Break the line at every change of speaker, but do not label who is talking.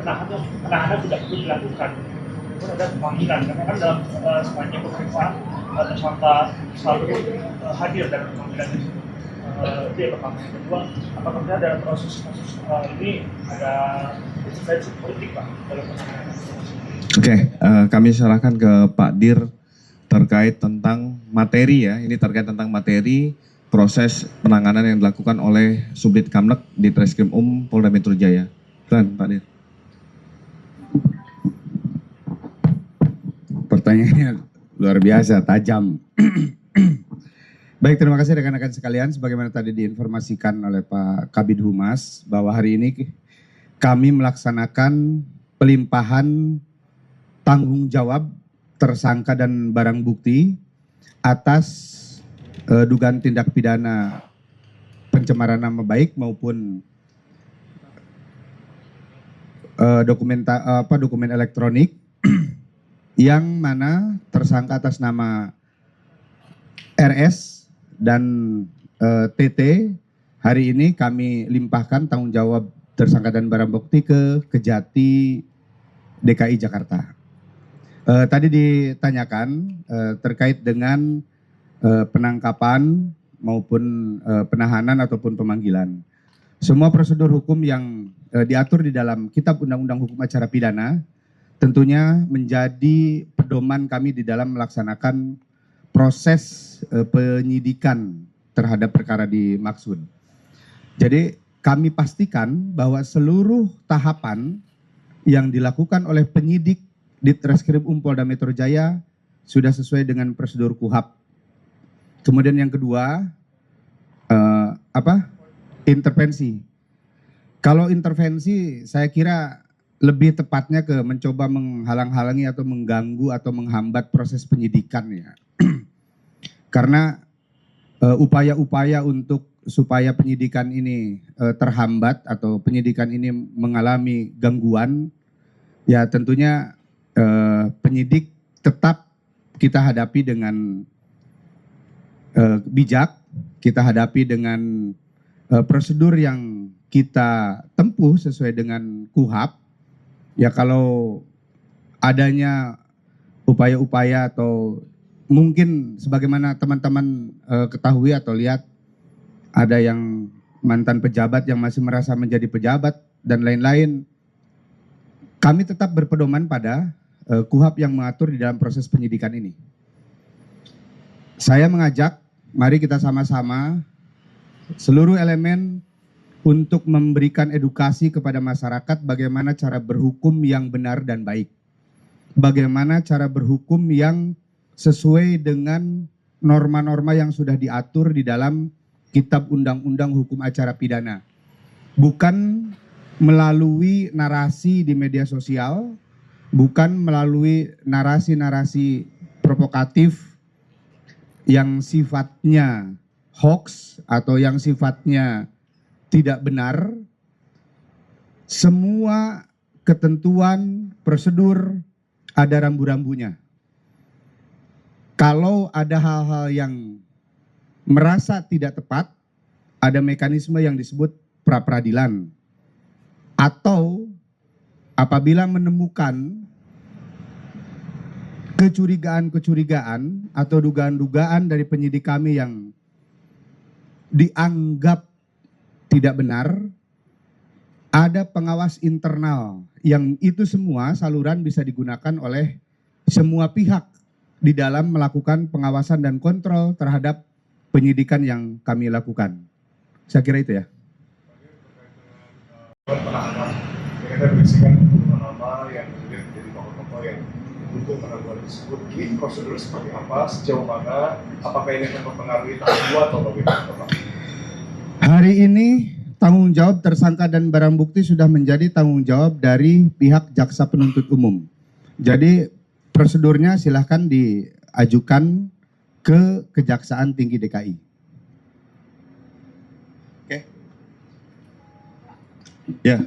penahanan tidak perlu dilakukan. Itu ada pemanggilan, karena kan dalam sepanjang pemeriksaan tersangka selalu hadir dalam pemanggilan itu. Itu yang pertama. Yang kedua, apakah benar dalam proses kasus ini ada intervensi politik, Pak, dalam penanganan?
Oke, kami serahkan ke Pak Dir terkait tentang materi ya. Ini terkait tentang materi proses penanganan yang dilakukan oleh Subdit Kamnek di Treskrim Polda Metro Jaya. Silakan Pak Dir.
Pertanyaannya luar biasa, tajam. Baik, terima kasih rekan-rekan sekalian. Sebagaimana tadi diinformasikan oleh Pak Kabid Humas, bahwa hari ini kami melaksanakan pelimpahan tanggung jawab tersangka dan barang bukti atas dugaan tindak pidana pencemaran nama baik maupun dokumen elektronik yang mana tersangka atas nama RS dan TT hari ini kami limpahkan tanggung jawab tersangka dan barang bukti ke Kejati DKI Jakarta. Tadi ditanyakan terkait dengan penangkapan maupun penahanan ataupun pemanggilan. Semua prosedur hukum yang diatur di dalam Kitab Undang-Undang Hukum Acara Pidana tentunya menjadi pedoman kami di dalam melaksanakan proses penyidikan terhadap perkara dimaksud. Jadi kami pastikan bahwa seluruh tahapan yang dilakukan oleh penyidik di Treskrim Polda Metro Jaya sudah sesuai dengan prosedur KUHAP. Kemudian yang kedua, intervensi. Kalau intervensi saya kira lebih tepatnya ke mencoba menghalang-halangi atau mengganggu atau menghambat proses penyidikan ya. Karena upaya-upaya untuk supaya penyidikan ini terhambat atau penyidikan ini mengalami gangguan, ya tentunya penyidik tetap kita hadapi dengan bijak, kita hadapi dengan prosedur yang kita tempuh sesuai dengan KUHAP. Ya kalau adanya upaya-upaya atau mungkin sebagaimana teman-teman ketahui atau lihat ada yang mantan pejabat yang masih merasa menjadi pejabat dan lain-lain, kami tetap berpedoman pada KUHAP yang mengatur di dalam proses penyidikan ini. Saya mengajak, mari kita sama-sama seluruh elemen untuk memberikan edukasi kepada masyarakat bagaimana cara berhukum yang benar dan baik. Bagaimana cara berhukum yang sesuai dengan norma-norma yang sudah diatur di dalam Kitab Undang-Undang Hukum Acara Pidana. Bukan melalui narasi di media sosial, bukan melalui narasi-narasi provokatif yang sifatnya hoax atau yang sifatnya tidak benar. Semua ketentuan prosedur ada rambu-rambunya. Kalau ada hal-hal yang merasa tidak tepat, ada mekanisme yang disebut pra-peradilan. Atau apabila menemukan kecurigaan-kecurigaan atau dugaan-dugaan dari penyidik kami yang dianggap tidak benar, ada pengawas internal yang itu semua saluran bisa digunakan oleh semua pihak di dalam melakukan pengawasan dan kontrol terhadap penyidikan yang kami lakukan. Saya kira itu ya.
Penahanan, kita berisikan nama yang kemudian menjadi tokoh-tokoh yang mendukung penahanan tersebut. Ini prosedur seperti apa, sejauh mana, apakah ini akan mempengaruhi tahap 2 atau bagaimana?
Hari ini tanggung jawab tersangka dan barang bukti sudah menjadi tanggung jawab dari pihak jaksa penuntut umum. Jadi prosedurnya silahkan diajukan ke Kejaksaan Tinggi DKI. Oke.
Ya.